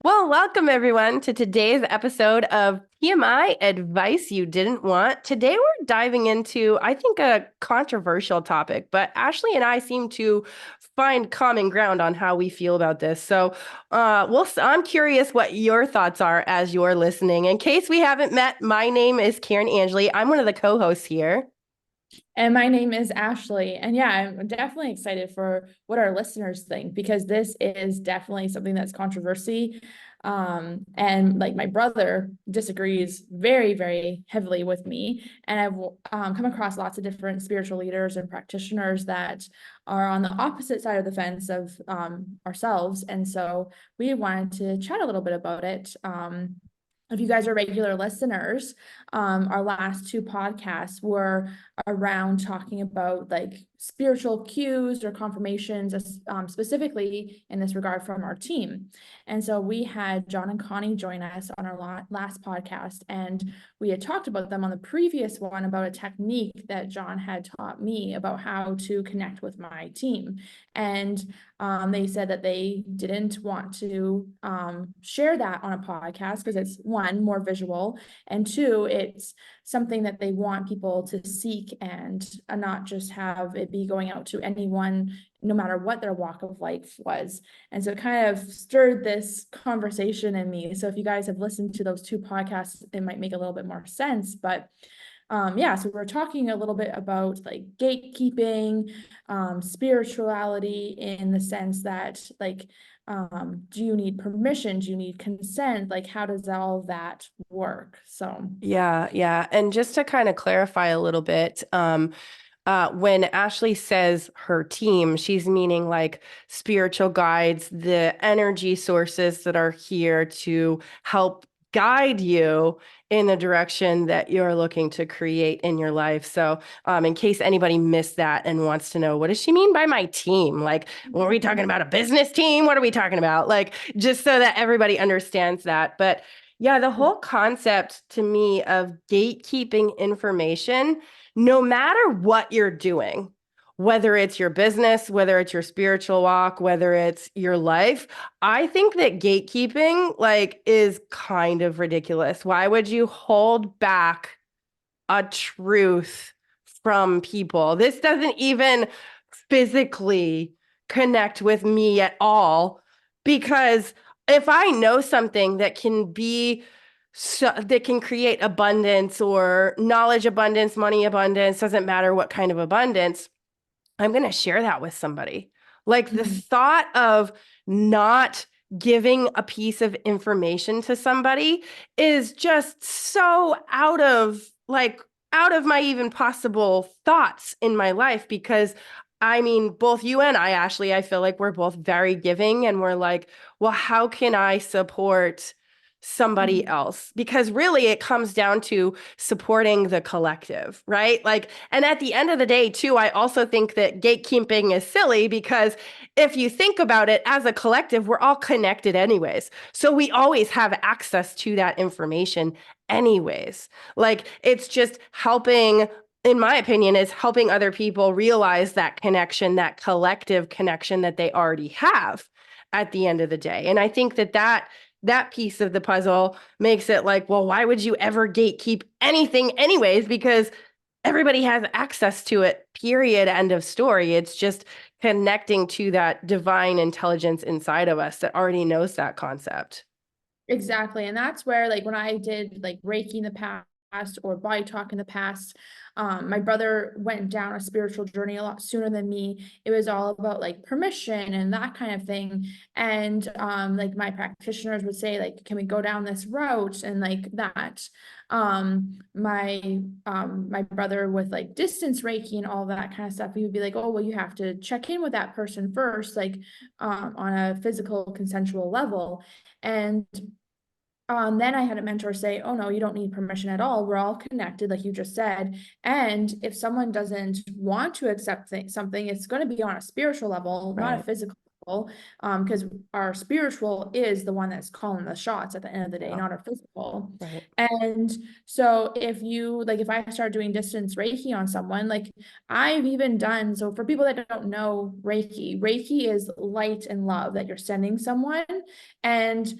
Well, welcome everyone to today's episode of TMI Advice You Didn't Want. Today we're diving into, I think, a controversial topic, but Ashley and I seem to find common ground on how we feel about this. I'm curious what your thoughts are as you're listening. In case we haven't met, my name is Karin Angelly. I'm one of the co-hosts here. And my name is Ashley. And yeah, I'm definitely excited for what our listeners think because this is definitely something that's controversy. And like my brother disagrees very, very heavily with me. And I've come across lots of different spiritual leaders and practitioners that are on the opposite side of the fence of ourselves. And so we wanted to chat a little bit about it. If you guys are regular listeners, our last two podcasts were around talking about like spiritual cues or confirmations, specifically in this regard from our team. And so we had John and Connie join us on our last podcast, and we had talked about them on the previous one about a technique that John had taught me about how to connect with my team. And they said that they didn't want to share that on a podcast because it's one, more visual, and two, it's something that they want people to seek and not just have it be going out to anyone, no matter what their walk of life was. And so it kind of stirred this conversation in me. So if you guys have listened to those two podcasts, it might make a little bit more sense. But yeah, so we're talking a little bit about like gatekeeping, spirituality in the sense that like, do you need permission? Do you need consent? Like, how does all that work? So Yeah. And just to kind of clarify a little bit, when Ashley says her team, she's meaning like spiritual guides, the energy sources that are here to help guide you in the direction that you're looking to create in your life. In case anybody missed that and wants to know, what does she mean by my team? Like, were we talking about a business team? What are we talking about? Like, just so that everybody understands that. But yeah, the whole concept to me of gatekeeping information, no matter what you're doing, whether it's your business, whether it's your spiritual walk, whether it's your life, I think that gatekeeping like is kind of ridiculous. Why would you hold back a truth from people? This doesn't even physically connect with me at all because if I know something that can be that can create abundance or knowledge abundance, money abundance, doesn't matter what kind of abundance, I'm going to share that with somebody. Like the mhm. thought of not giving a piece of information to somebody is just so out of my even possible thoughts in my life because I mean, both you and I, Ashley, I feel like we're both very giving and we're like, well, how can I support somebody Mhm. else? Because really it comes down to supporting the collective, right? Like, and at the end of the day, too, I also think that gatekeeping is silly because if you think about it as a collective, we're all connected anyways. So we always have access to that information anyways. Like, it's just helping, in my opinion, is helping other people realize that connection, that collective connection that they already have at the end of the day. And I think that piece of the puzzle makes it like, well, why would you ever gatekeep anything anyways? Because everybody has access to it, period, end of story. It's just connecting to that divine intelligence inside of us that already knows that concept. Exactly. And that's where, like, when I did like Reiki in the past or body talk in the past, my brother went down a spiritual journey a lot sooner than me. It was all about like permission and that kind of thing. And like my practitioners would say, like, can we go down this route and like that. My brother with like distance Reiki and all that kind of stuff, he would be like, oh, well, you have to check in with that person first, like on a physical consensual level. And then I had a mentor say, oh no, you don't need permission at all. We're all connected, like you just said. And if someone doesn't want to accept something, it's going to be on a spiritual level, not a Right. physical. because our spiritual is the one that's calling the shots at the end of the day, Yeah. not our physical. Right. And so if I start doing distance Reiki on someone, like I've even done, so for people that don't know Reiki is light and love that you're sending someone, and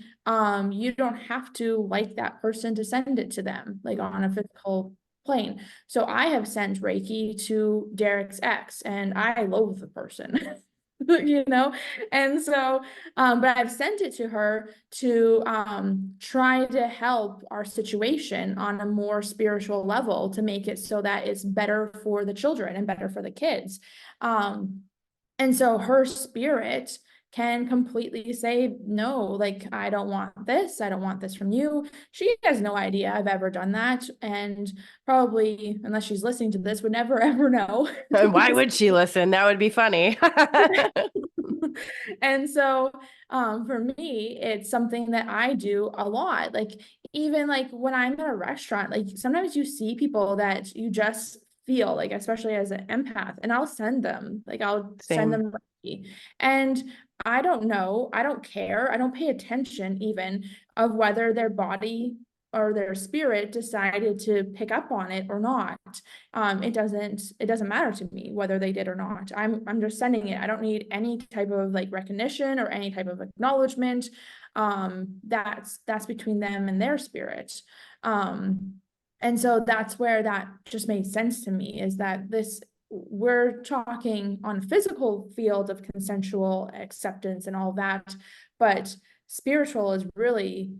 you don't have to like that person to send it to them, like on a physical plane. So I have sent Reiki to Derek's ex, and I loathe the person. You know, and so but I've sent it to her to try to help our situation on a more spiritual level, to make it so that it's better for the children and better for the kids. And so her spirit can completely say, no, like, I don't want this. I don't want this from you. She has no idea I've ever done that. And probably, unless she's listening to this, would never, ever know. And why would she listen? That would be funny. And so for me, it's something that I do a lot. Like, even like when I'm at a restaurant, like sometimes you see people that you just feel like, especially as an empath, and I'll send them, like I'll send Same. them Reiki. And I don't know, I don't care, I don't pay attention even of whether their body or their spirit decided to pick up on it or not. It doesn't matter to me whether they did or not. I'm just sending it. I don't need any type of like recognition or any type of acknowledgement. That's between them and their spirit. And so that's where that just made sense to me, is that we're talking on physical field of consensual acceptance and all that, but spiritual is really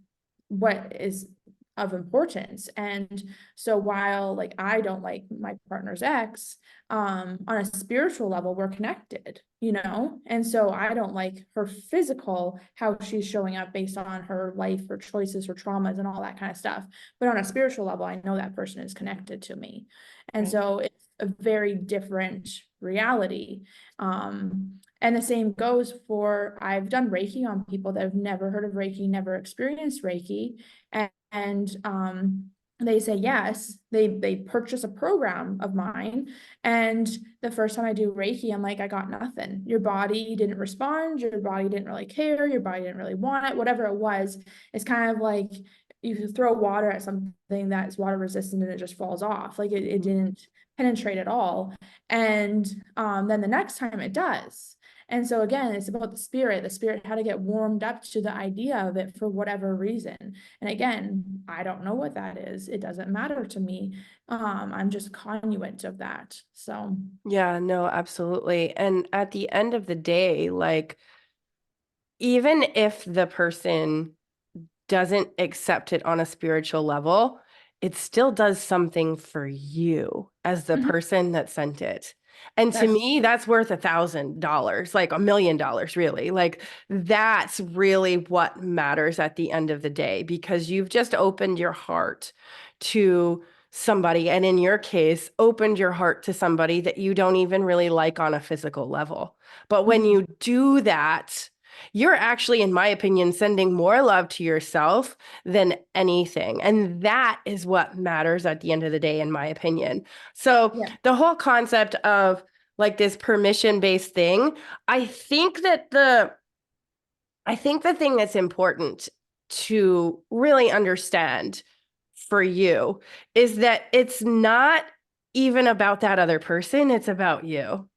what is of importance. And so while like I don't like my partner's ex, on a spiritual level, we're connected, you know? And so I don't like her physical, how she's showing up based on her life, her choices, her traumas, and all that kind of stuff. But on a spiritual level, I know that person is connected to me. And Right. so it's a very different reality. And the same goes for, I've done Reiki on people that have never heard of Reiki, never experienced Reiki. And they say yes, they purchase a program of mine, and the first time I do Reiki, I'm like, I got nothing. Your body didn't respond, your body didn't really care, your body didn't really want it, whatever it was. It's kind of like you throw water at something that's water resistant and it just falls off. Like it didn't penetrate at all. And then the next time it does. And so again, it's about the spirit. The spirit had to get warmed up to the idea of it for whatever reason. And again, I don't know what that is. It doesn't matter to me. I'm just a conduit of that. So Yeah, no, absolutely. And at the end of the day, like, even if the person doesn't accept it on a spiritual level, it still does something for you as the Mhm. person that sent it. And to That's me, that's worth $1,000, like $1,000,000, really. Like, that's really what matters at the end of the day, because you've just opened your heart to somebody. And in your case, opened your heart to somebody that you don't even really like on a physical level. But when Mhm. you do that, you're actually, in my opinion, sending more love to yourself than anything. And that is what matters at the end of the day, in my opinion. So Yeah. the whole concept of like this permission-based thing, I think that the thing that's important to really understand for you is that it's not even about that other person, it's about you.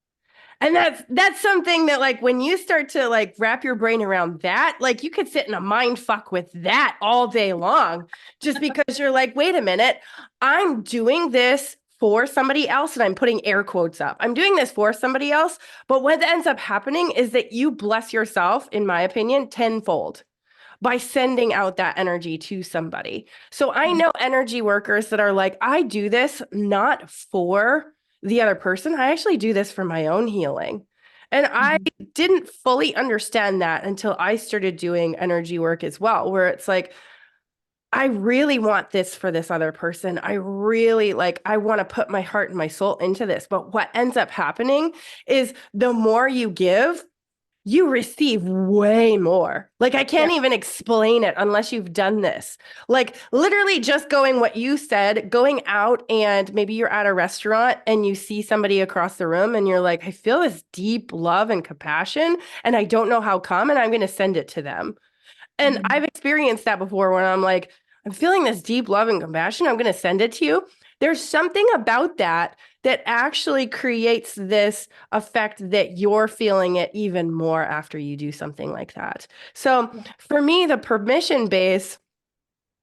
And that's something that, like, when you start to like wrap your brain around that, like, you could sit in a mind fuck with that all day long, just because you're like, wait a minute, I'm doing this for somebody else, and I'm putting air quotes up. I'm doing this for somebody else, but what ends up happening is that you bless yourself, in my opinion, tenfold by sending out that energy to somebody. So I know energy workers that are like, I do this not for the other person. I actually do this for my own healing. And I Mhm. didn't fully understand that until I started doing energy work as well, where it's like, I really want this for this other person. I really like, I want to put my heart and my soul into this. But what ends up happening is the more you give, you receive way more. Like, I Yeah. can't even explain it unless you've done this. Like, literally just going what you said, going out and maybe you're at a restaurant and you see somebody across the room and you're like, I feel this deep love and compassion, and I don't know how come, and I'm going to send it to them. And Mhm. I've experienced that before when I'm like, I'm feeling this deep love and compassion. I'm going to send it to you. There's something about that that actually creates this effect that you're feeling it even more after you do something like that. So Yeah. for me, the permission base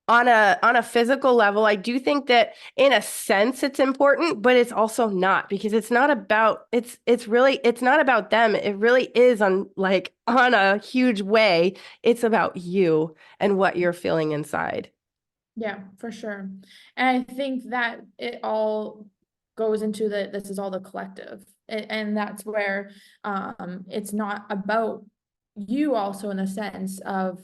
on a physical level, I do think that in a sense it's important, but it's also not, because it's not about it's not about them. It really is on a huge way. It's about you and what you're feeling inside. Yeah, for sure. And I think that it all goes into this is all the collective. And that's where it's not about you also in the sense of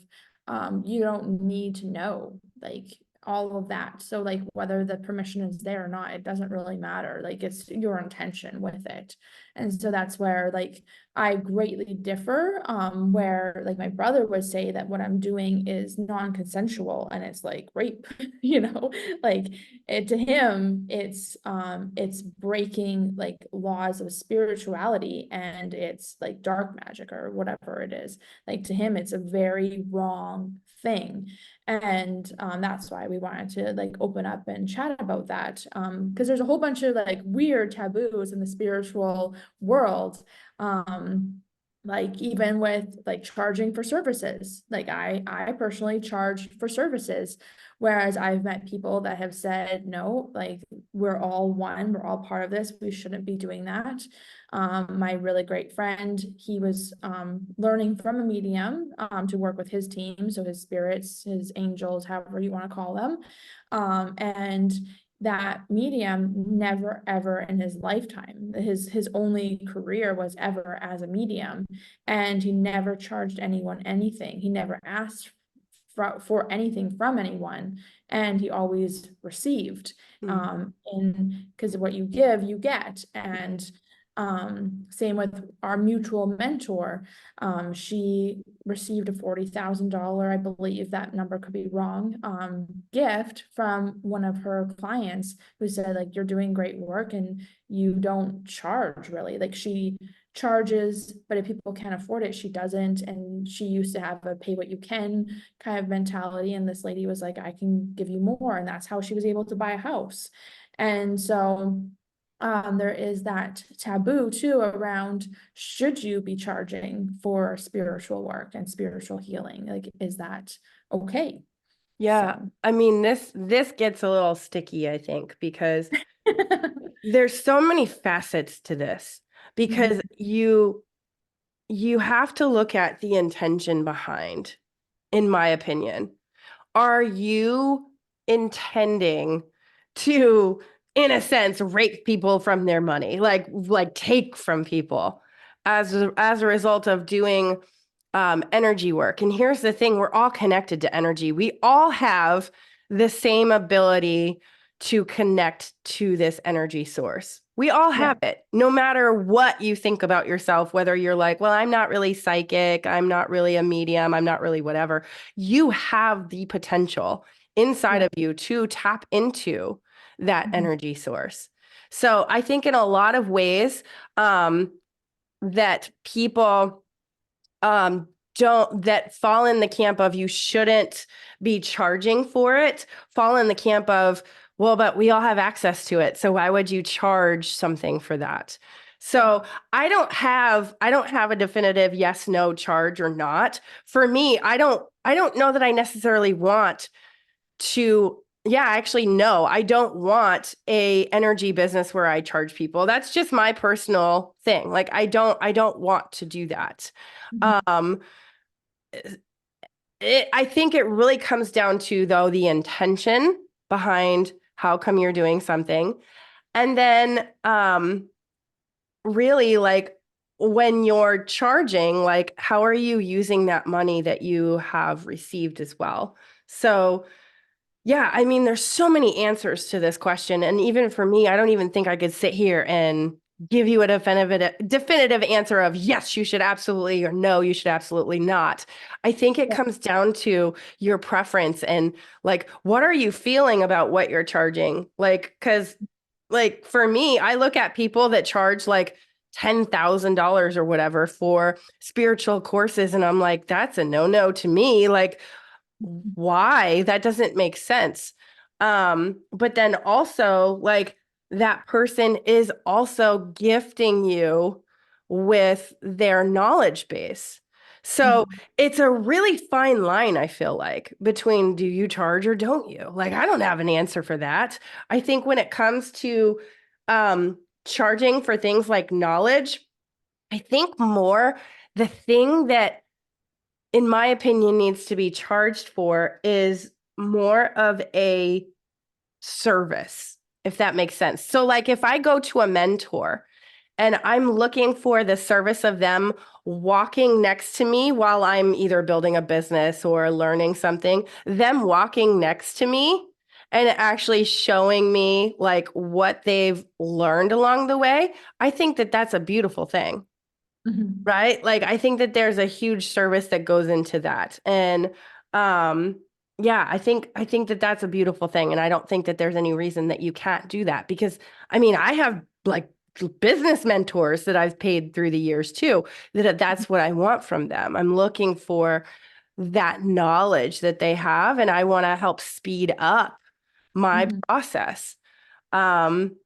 you don't need to know like all of that. So like whether the permission is there or not, it doesn't really matter. Like it's your intention with it. And so that's where like I greatly differ, where like my brother would say that what I'm doing is non-consensual and it's like rape, you know, like it to him, it's breaking like laws of spirituality and it's like dark magic or whatever it is. Like to him, it's a very wrong thing. And that's why we wanted to like open up and chat about that. Because there's a whole bunch of like weird taboos in the spiritual world, like even with like charging for services, like I personally charge for services, whereas I've met people that have said no, like we're all one, we're all part of this, we shouldn't be doing that. My really great friend, he was learning from a medium to work with his team, so his spirits, his angels, however you want to call them, and that medium never ever in his lifetime, his only career was ever as a medium, and he never charged anyone anything. He never asked for anything from anyone, and he always received. Mm. And because what you give you get. And same with our mutual mentor. She received a $40,000, I believe that number could be wrong, gift from one of her clients who said like you're doing great work and you don't charge really. Like she charges, but if people can't afford it, she doesn't. And she used to have a pay what you can kind of mentality. And this lady was like, I can give you more. And that's how she was able to buy a house. And so there is that taboo too around should you be charging for spiritual work and spiritual healing? Like, is that okay? Yeah, So I mean this gets a little sticky, I think, because there's so many facets to this, because Mhm. you have to look at the intention behind, in my opinion. Are you intending to, in a sense, rape people from their money, like take from people as a result of doing energy work? And here's the thing, we're all connected to energy. We all have the same ability to connect to this energy source. We all Yeah. have it, no matter what you think about yourself, whether you're like, well, I'm not really psychic, I'm not really a medium, I'm not really whatever. You have the potential inside Yeah. of you to tap into that Mhm. energy source. So I think in a lot of ways, that people don't that fall in the camp of you shouldn't be charging for it, fall in the camp of, well, but we all have access to it, so why would you charge something for that? Yeah. So I don't have a definitive yes no charge or not. For me, I don't know that I necessarily want to. Yeah, actually no, I don't want a energy business where I charge people. That's just my personal thing. Like I don't want to do that. Mhm. um I think it really comes down to, though, the intention behind how come you're doing something. And then really, like, when you're charging, like, how are you using that money that you have received as well? So yeah, I mean, there's so many answers to this question. And even for me, I don't even think I could sit here and give you a definitive answer of yes, you should absolutely, or no, you should absolutely not. I think it Yeah. comes down to your preference and like, what are you feeling about what you're charging? Like, because like for me, I look at people that charge like $10,000 or whatever for spiritual courses, and I'm like, that's a no-no to me. Like, why? That doesn't make sense. But then also like that person is also gifting you with their knowledge base. So Mhm. it's a really fine line, I feel like, between do you charge or don't you? Like, I don't have an answer for that. I think when it comes to charging for things like knowledge, I think more the thing that in my opinion, needs to be charged for is more of a service, if that makes sense. So, like, if I go to a mentor and I'm looking for the service of them walking next to me while I'm either building a business or learning something, them walking next to me and actually showing me like what they've learned along the way, I think that that's a beautiful thing. Mhm. Right? Like I think that there's a huge service that goes into that. And um yeah, I think that that's a beautiful thing and I don't think that there's any reason that you can't do that because I mean, I have like business mentors that I've paid through the years too, that that's what I want from them. I'm looking for that knowledge that they have and I want to help speed up my Mhm. process. Um,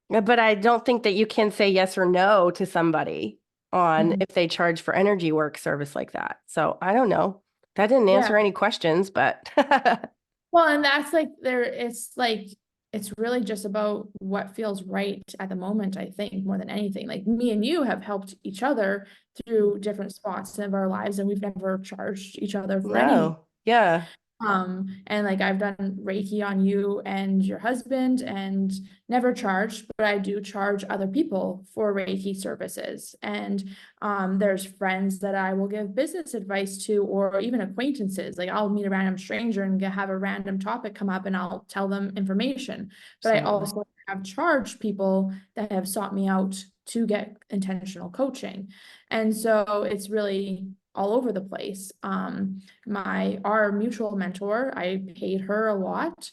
but I don't think that you can say yes or no to somebody on Mhm. if they charge for energy work service like that. So I don't know. That didn't Yeah. answer any questions, but Well, and that's like it's really just about what feels right at the moment, I think, more than anything. Like me and you have helped each other through different spots of our lives, and we've never charged each other for anything. no. Yeah. And like I've done Reiki on you and your husband and never charged, but I do charge other people for Reiki services. And there's friends that I will give business advice to, or even acquaintances. Like I'll meet a random stranger and have a random topic come up and I'll tell them information. But I Absolutely. also have charged people that have sought me out to get intentional coaching. And so it's really all over the place. Our mutual mentor, I paid her a lot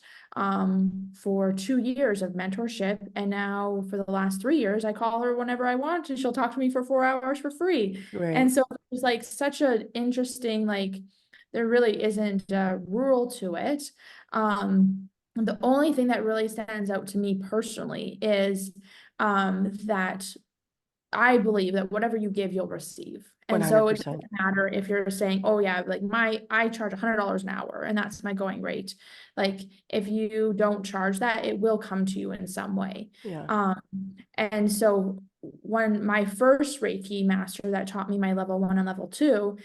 for 2 years of mentorship, and now for the last 3 years I call her whenever I want and she'll talk to me for 4 hours for free. Right. And so it's like such an interesting, like there really isn't a rule to it. The only thing that really stands out to me personally is that I believe that whatever you give, you'll receive. And so it 100%. doesn't matter if you're saying, oh yeah, like I charge $100 an hour and that's my going rate. Like if you don't charge that, it will come to you in some way. Yeah. Um, and so when my first Reiki master that taught me my level 1 and level 2,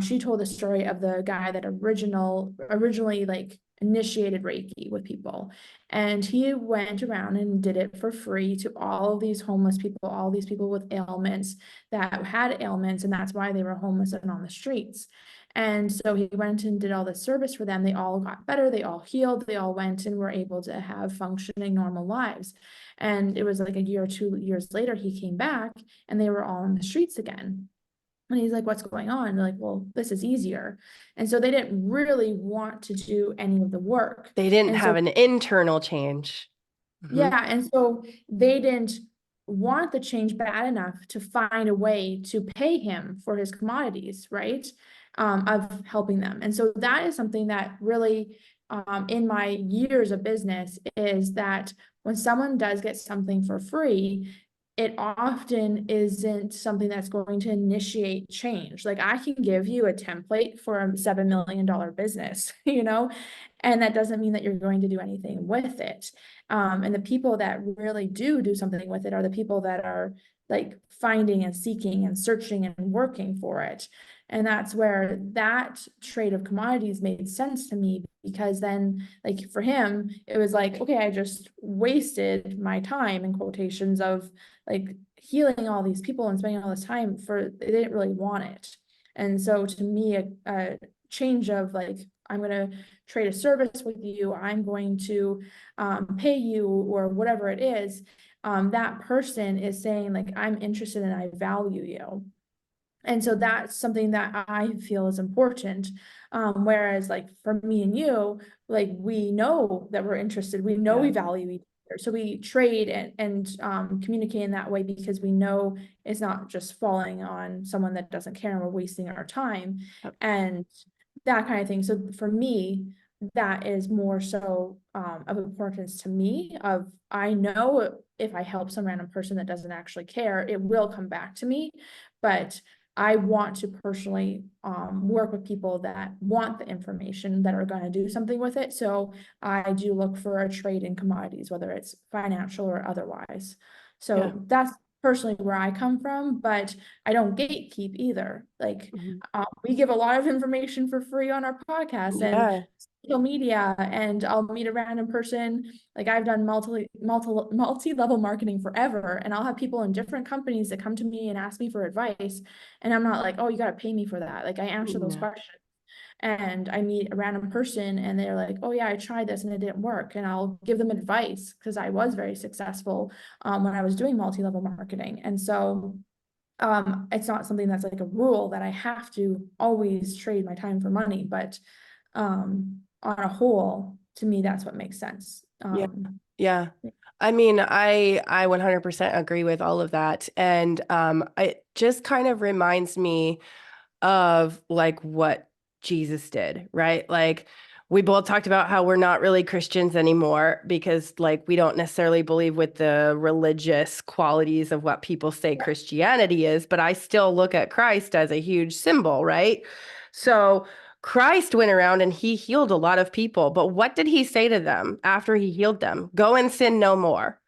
she told the story of the guy that originally like initiated Reiki with people. And he went around and did it for free to all of these homeless people, all these people with ailments that had ailments, and that's why they were homeless and on the streets. And so he went and did all this service for them. They all got better, they all healed, they all went and were able to have functioning normal lives. And it was like a year or 2 years later, he came back and they were all on the streets again. And he's like, what's going on? And they're like, well, this is easier. And so they didn't really want to do any of the work. They didn't And have so an internal change. Mhm. yeah, and so they didn't want the change bad enough to find a way to pay him for his commodities, right? Of helping them. And so that is something that really, in my years of business, is that when someone does get something for free, it often isn't something that's going to initiate change. Like I can give you a template for a $7 million business, and that doesn't mean that you're going to do anything with it. And the people that really do something with it are the people that are like finding and seeking and searching and working for it. And that's where that trade of commodities made sense to me, because then like for him, it was like, okay, I just wasted my time in quotations of like healing all these people and spending all this time for, they didn't really want it. And so to me, a change of like, I'm going to trade a service with you, I'm going to pay you or whatever it is, that person is saying like, I'm interested and I value you. And so that's something that I feel is important. Whereas like for me and you, like we know that we're interested, we know we Yeah. value each other. So we trade and communicate in that way because we know it's not just falling on someone that doesn't care and we're wasting our time Yep. and that kind of thing. So for me, that is more so of importance to me of I know if I help some random person that doesn't actually care, it will come back to me. But I want to personally work with people that want the information that are going to do something with it. So I do look for a trade in commodities, whether it's financial or otherwise. Yeah. So that's personally where I come from, but I don't gatekeep either. Like Mhm. we give a lot of information for free on our podcast and Yeah. social media, and I'll meet a random person. Like I've done multi-level marketing forever, and I'll have people in different companies that come to me and ask me for advice. And I'm not like, oh, you got to pay me for that. Like I answer those No. questions. And I meet a random person and they're like, oh yeah, I tried this and it didn't work. And I'll give them advice because I was very successful when I was doing multi-level marketing. And so it's not something that's like a rule that I have to always trade my time for money, but on a whole, to me, that's what makes sense. Yeah. Yeah. I mean, I 100% agree with all of that. And it just kind of reminds me of like what Jesus did, right? Like we both talked about how we're not really Christians anymore because like we don't necessarily believe with the religious qualities of what people say Christianity is, but I still look at Christ as a huge symbol, right? So Christ went around and he healed a lot of people, but what did he say to them after he healed them? Go and sin no more.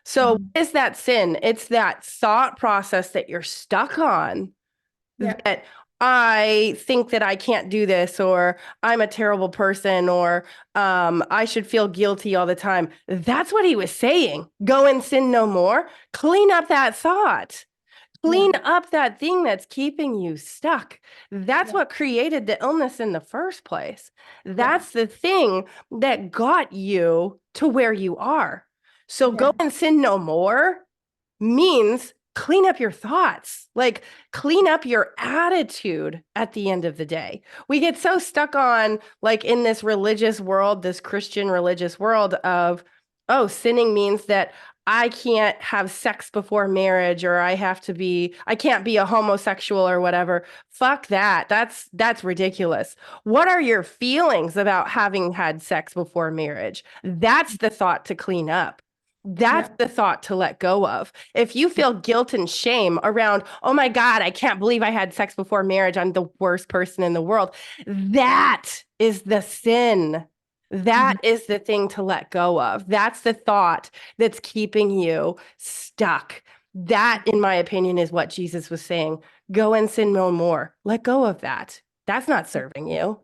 So Mhm. what is that sin? It's that thought process that you're stuck on Yeah, that I think that I can't do this, or I'm a terrible person, or I should feel guilty all the time. That's what he was saying. Go and sin no more. Clean up that thought. yeah, Clean up that thing that's keeping you stuck. That's yeah, what created the illness in the first place. yeah, That's the thing that got you to where you are. So go yeah, and sin no more means clean up your thoughts, like clean up your attitude at the end of the day. We get so stuck on, like, in this religious world, this Christian religious world of, oh, sinning means that I can't have sex before marriage, or I can't be a homosexual or whatever. Fuck that. That's ridiculous. What are your feelings about having had sex before marriage? That's the thought to clean up. That's yeah, the thought to let go of. If you feel guilt and shame around, oh my God, I can't believe I had sex before marriage, I'm the worst person in the world. That is the sin. That mhm, is the thing to let go of. That's the thought that's keeping you stuck. That, in my opinion, is what Jesus was saying. Go and sin no more. Let go of that. That's not serving you.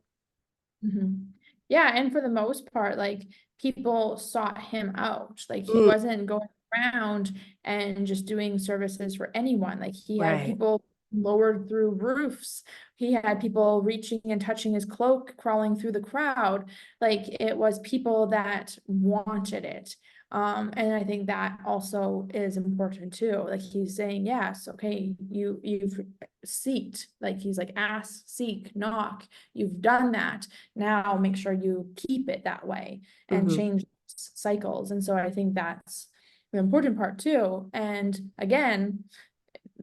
mhm. Yeah, and for the most part, like people sought him out. Like he Mm, wasn't going around and just doing services for anyone. Like he had right. people lowered through roofs. He had people reaching and touching his cloak, crawling through the crowd. Like it was people that wanted it. And I think that also is important too. Like he's saying, yes, okay, you've seeked, like he's like, ask, seek, knock, you've done that. Now make sure you keep it that way and Hmm. change cycles. And so I think that's the important part too. And again,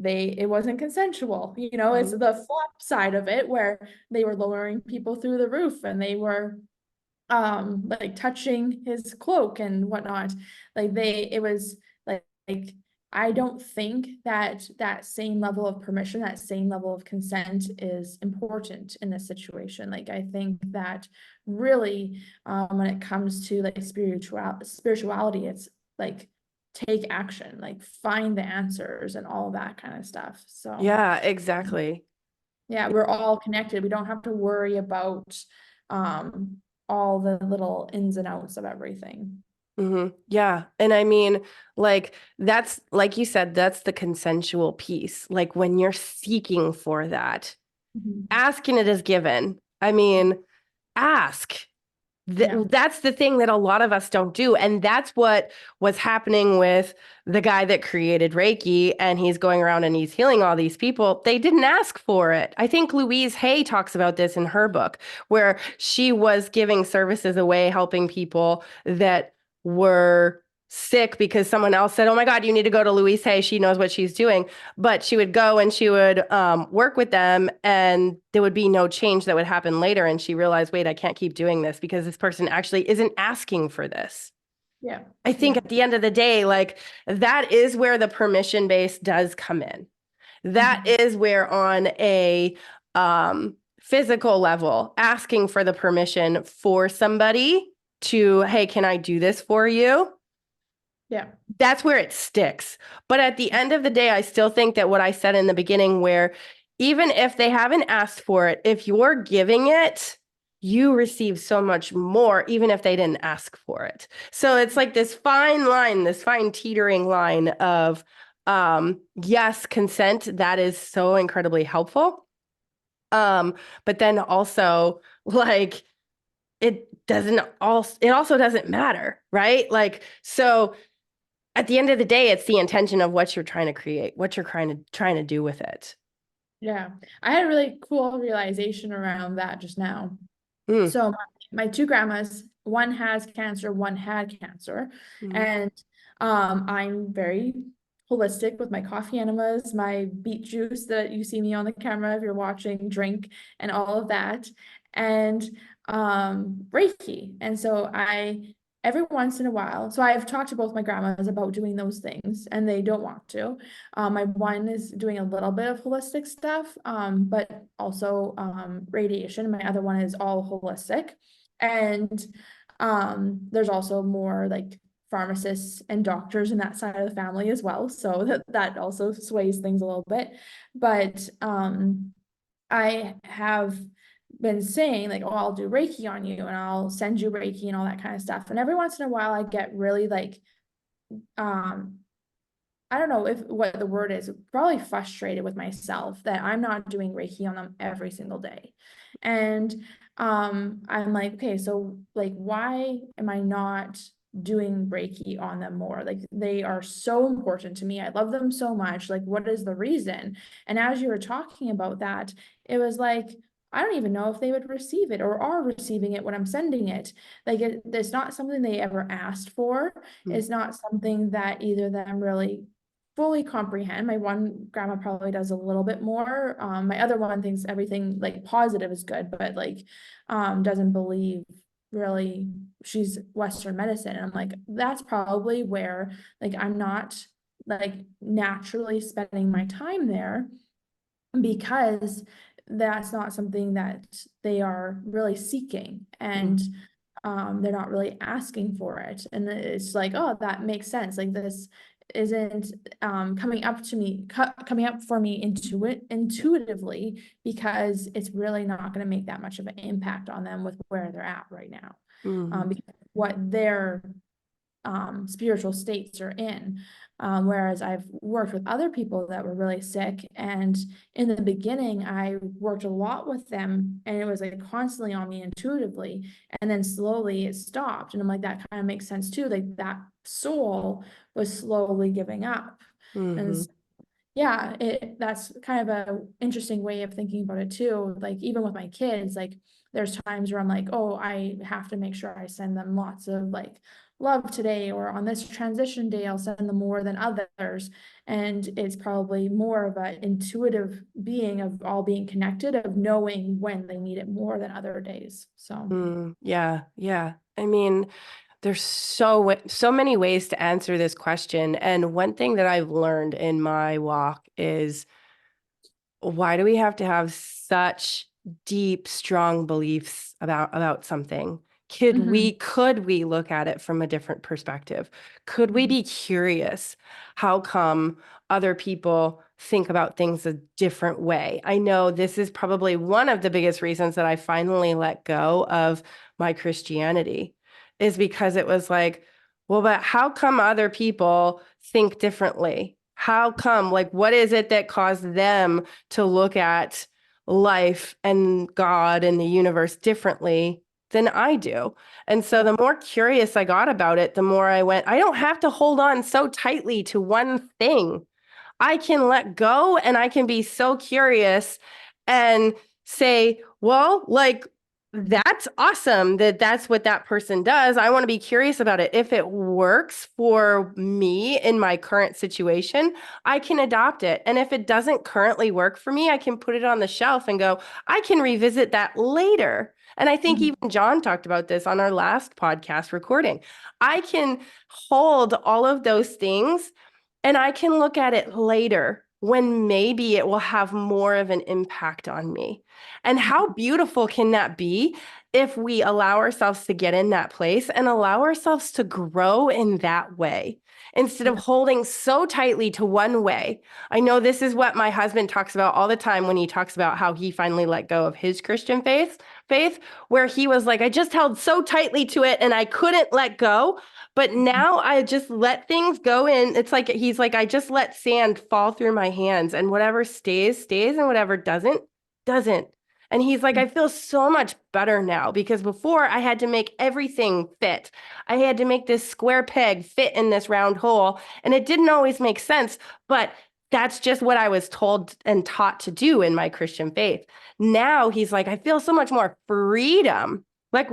it wasn't consensual, it's Hmm. the flop side of it where they were lowering people through the roof and they were like touching his cloak and whatnot. Like it was like I don't think that that same level of permission, that same level of consent is important in this situation. Like I think that really when it comes to like spirituality, it's like take action, like find the answers and all that kind of stuff. So Yeah, exactly. yeah, we're all connected. We don't have to worry about um all the little ins and outs of everything. Hmm. Yeah. And I mean, like, that's like you said, that's the consensual piece. Like, when you're seeking for that, Mhm. asking it is given. I mean, ask. Yeah. That's the thing that a lot of us don't do. And that's what was happening with the guy that created Reiki, and he's going around and he's healing all these people. They didn't ask for it. I think Louise Hay talks about this in her book, where she was giving services away, helping people that were sick because someone else said, "Oh my God, you need to go to Louise Hay. She knows what she's doing." But she would go and she would work with them, and there would be no change that would happen later. And she realized, wait, I can't keep doing this because this person actually isn't asking for this. Yeah. I think Yeah. at the end of the day, like that is where the permission base does come in. That Mhm. is where on a physical level, asking for the permission for somebody to, hey, can I do this for you? Yeah. That's where it sticks. But at the end of the day, I still think that what I said in the beginning, where even if they haven't asked for it, if you're giving it, you receive so much more, even if they didn't ask for it. So it's like this fine line, this fine teetering line of, yes, consent, that is so incredibly helpful. But then also like it also doesn't matter, right? Like, so at the end of the day, it's the intention of what you're trying to create, what you're trying to do with it. Yeah. I had a really cool realization around that just now. Mm, So my two grandmas, one has cancer, one had cancer. mm, And I'm very holistic with my coffee enemas, my beet juice that you see me on the camera if you're watching, drink, and all of that. And Reiki. And so I every once in a while, so I've talked to both my grandmas about doing those things, and they don't want to. My one is doing a little bit of holistic stuff, but also radiation. My other one is all holistic. And there's also more like pharmacists and doctors in that side of the family as well. So that also sways things a little bit. But I have been saying like, oh, I'll do Reiki on you and I'll send you Reiki and all that kind of stuff. And every once in a while I get really like um I don't know if what the word is, probably frustrated with myself that I'm not doing Reiki on them every single day. And I'm like, okay, so like why am I not doing Reiki on them more? Like they are so important to me. I love them so much. Like what is the reason? And as you were talking about that, it was like I don't even know if they would receive it or are receiving it when I'm sending it. Like it's not something they ever asked for. mm, It's not something that either of them really fully comprehend. My one grandma probably does a little bit more. My other one thinks everything like positive is good, but like doesn't believe really she's Western medicine. And I'm like, that's probably where like I'm not like naturally spending my time there because that's not something that they are really seeking. And mm, they're not really asking for it. And it's like, oh, that makes sense. Like this isn't coming up to me, coming up for me intuitively because it's really not going to make that much of an impact on them with where they're at right now. mm, Because what their spiritual states are in. Whereas I've worked with other people that were really sick, and in the beginning, I worked a lot with them, and it was like constantly on me intuitively, and then slowly it stopped, and I'm like, that kind of makes sense too. Like that soul was slowly giving up, and mhm, yeah, that's kind of a interesting way of thinking about it too. Like even with my kids, like there's times where I'm like, oh, I have to make sure I send them lots of like love today, or on this transition day, I'll send them more than others. And it's probably more of an intuitive being of all being connected, of knowing when they need it more than other days. So, yeah, yeah. I mean, there's so many ways to answer this question. And one thing that I've learned in my walk is, why do we have to have such deep, strong beliefs about something? mhm, Could we look at it from a different perspective? Could we mhm, be curious? How come other people think about things a different way? I know this is probably one of the biggest reasons that I finally let go of my Christianity, is because it was like, well, but how come other people think differently? How come, like, what is it that caused them to look at life and God and the universe differently than I do. And so the more curious I got about it, the more I went, I don't have to hold on so tightly to one thing. I can let go and I can be so curious and say, well, like, that's awesome that that's what that person does. I want to be curious about it. If it works for me in my current situation, I can adopt it. And if it doesn't currently work for me, I can put it on the shelf and go, I can revisit that later. And I think even John talked about this on our last podcast recording. I can hold all of those things and I can look at it later when maybe it will have more of an impact on me. And how beautiful can that be if we allow ourselves to get in that place and allow ourselves to grow in that way instead of holding so tightly to one way? I know this is what my husband talks about all the time when he talks about how he finally let go of his Christian faith, where he was like, I just held so tightly to it and I couldn't let go. But now I just let things go in. It's like, he's like, I just let sand fall through my hands and whatever stays, stays, and whatever doesn't, doesn't. And he's like, I feel so much better now because before I had to make everything fit. I had to make this square peg fit in this round hole. And it didn't always make sense, but that's just what I was told and taught to do in my Christian faith. Now he's like, I feel so much more freedom. Like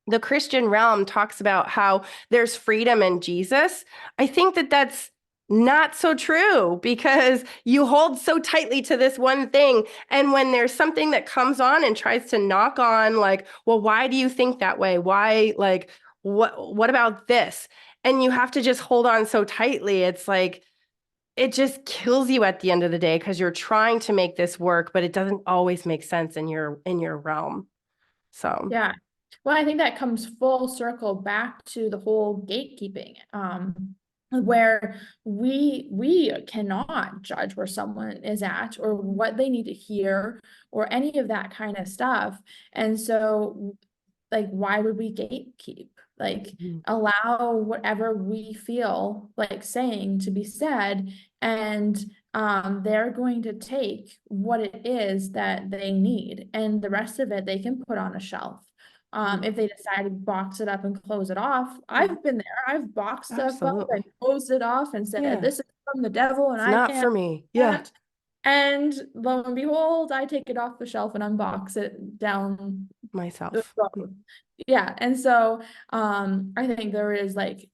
the Christian realm talks about how there's freedom in Jesus. I think that that's not so true because you hold so tightly to this one thing. And when there's something that comes on and tries to knock on, like, well, why do you think that way? Why, like, what about this? And you have to just hold on so tightly. It's like, it just kills you at the end of the day because you're trying to make this work, but it doesn't always make sense in your realm. So, Yeah. Well, I think that comes full circle back to the whole gatekeeping, where we cannot judge where someone is at or what they need to hear or any of that kind of stuff. And so, like, why would we gatekeep? Like, allow whatever we feel like saying to be said, and they're going to take what it is that they need, and the rest of it they can put on a shelf. If they decide to box it up and close it off, I've been there. I've boxed stuff up and absolutely. closed it off and said, Yeah. this is from the devil and It's I not can't for me. have Yeah, that. And lo and behold, I take it off the shelf and unbox it down the myself. road. Yeah. And so I think there is like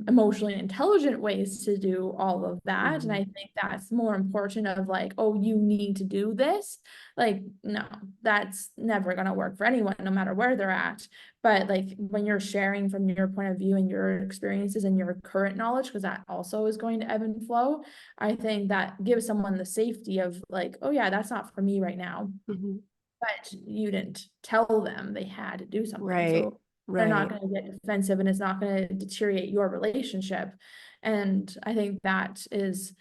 emotionally intelligent ways to do all of that. And I think that's more important of like, oh, you need to do this. Like, no, that's never gonna work for anyone, no matter where they're at. But like when you're sharing from your point of view and your experiences and your current knowledge, because that also is going to ebb and flow, I think that gives someone the safety of like, oh yeah, that's not for me right now. Mhm. But you didn't tell them they had to do something. Right, So they're not right. going to get defensive and it's not going to deteriorate your relationship. And I think that is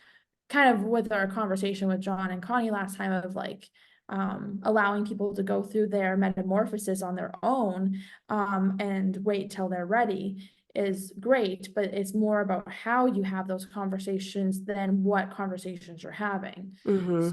kind of with our conversation with John and Connie last time of like allowing people to go through their metamorphosis on their own and wait till they're ready is great, but it's more about how you have those conversations than what conversations you're having. Mm-hmm.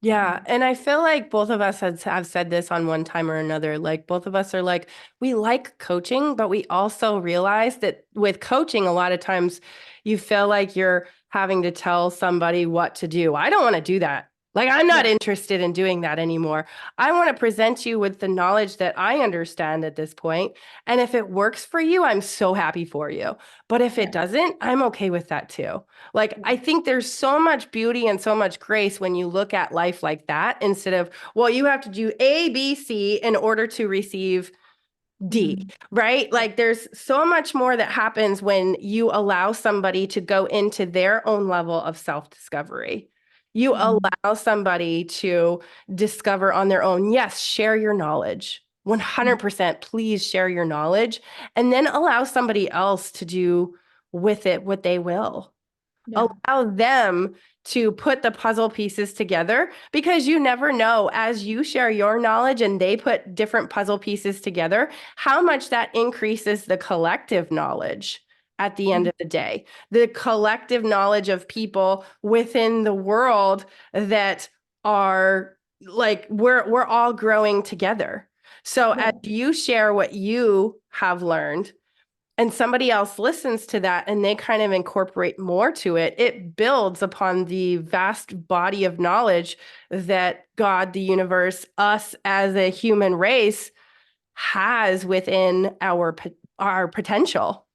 Yeah. And I feel like both of us have said this on one time or another. Like, both of us are like, we like coaching, but we also realize that with coaching, a lot of times you feel like you're having to tell somebody what to do. I don't want to do that. Like, I'm not Yeah. interested in doing that anymore. I want to present you with the knowledge that I understand at this point. And if it works for you, I'm so happy for you. But if it Yeah. doesn't, I'm okay with that too. Like, I think there's so much beauty and so much grace when you look at life like that instead of, well, you have to do A, B, C in order to receive D, Mhm. right? Yeah. Like, there's so much more that happens when you allow somebody to go into their own level of self-discovery. You Mhm. allow somebody to discover on their own. Yes, share your knowledge. 100%, please share your knowledge and then allow somebody else to do with it what they will. Yeah. Allow them to put the puzzle pieces together because you never know as you share your knowledge and they put different puzzle pieces together, how much that increases the collective knowledge at the end Mhm. of the day, the collective knowledge of people within the world that are like, we're all growing together. So as Yeah. you share what you have learned, and somebody else listens to that and they kind of incorporate more to it, it builds upon the vast body of knowledge that God, the universe, us as a human race has within our potential.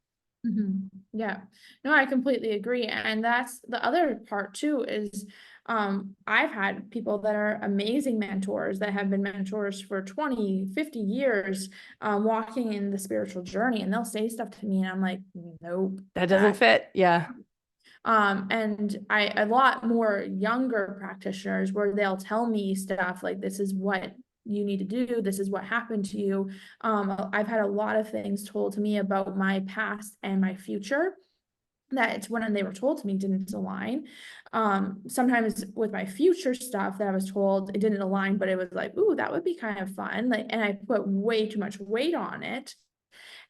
Yeah, no, I completely agree. And that's the other part too, is I've had people that are amazing mentors that have been mentors for 20, 50 years, walking in the spiritual journey, and they'll say stuff to me and I'm like, nope, That doesn't that fit. Yeah. and I a lot more younger practitioners where they'll tell me stuff like, this is what you need to do, this is what happened to you. I've had a lot of things told to me about my past and my future that it's when they were told to me didn't align. Sometimes with my future stuff that I was told, it didn't align, but it was like, ooh, that would be kind of fun. Like, and I put way too much weight on it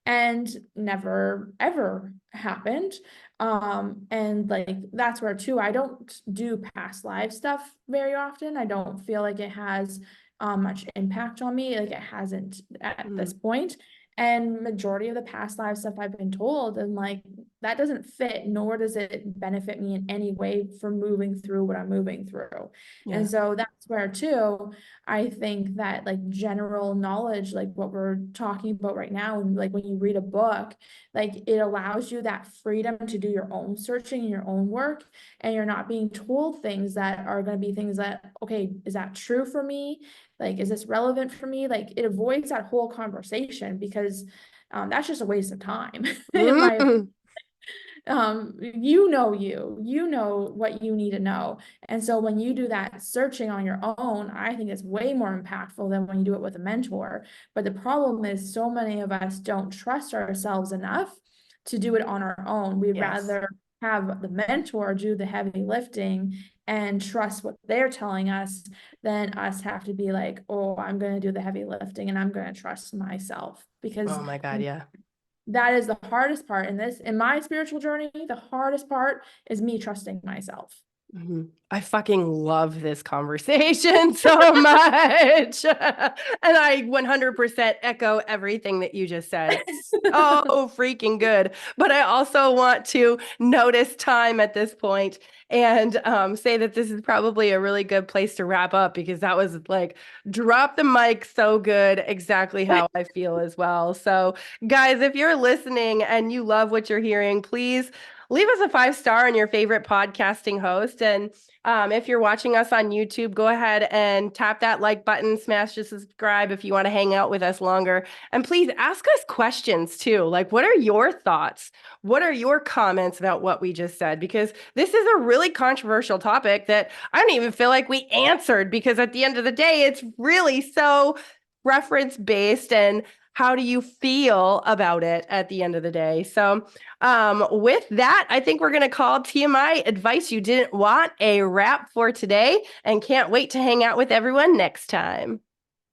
and never ever happened. And like that's where too, I don't do past life stuff very often. I don't feel like it has much impact on me, like it hasn't at this Mm, point. And majority of the past life stuff I've been told, and like that doesn't fit, nor does it benefit me in any way for moving through what I'm moving through. And yeah. so that's where too, I think that like general knowledge, like what we're talking about right now, and like when you read a book, like it allows you that freedom to do your own searching and your own work, and you're not being told things that are going to be things that, okay, is that true for me? Like, is this relevant for me? Like, it avoids that whole conversation because that's just a waste of time, in my Mm, you know what you need to know. And so when you do that searching on your own, I think it's way more impactful than when you do it with a mentor. But the problem is so many of us don't trust ourselves enough to do it on our own. We'd yes. rather have the mentor do the heavy lifting and trust what they're telling us than us have to be like, oh, I'm going to do the heavy lifting and I'm going to trust myself, because Oh my God. Yeah. that is the hardest part in my spiritual journey. The hardest part is me trusting myself. Mhm. I fucking love this conversation so much. And I 100% echo everything that you just said. So freaking good. But I also want to notice time at this point and say that this is probably a really good place to wrap up, because that was like drop the mic so good, exactly how I feel as well. So, guys, if you're listening and you love what you're hearing, please leave us a 5-star on your favorite podcasting host. And if you're watching us on YouTube, go ahead and tap that like button, smash the subscribe if you want to hang out with us longer. And please ask us questions too. Like, what are your thoughts? What are your comments about what we just said? Because this is a really controversial topic that I don't even feel like we answered, because at the end of the day, it's really so reference based, and how do you feel about it at the end of the day? So with that, I think we're going to call TMI Advice You Didn't Want a wrap for today, and can't wait to hang out with everyone next time.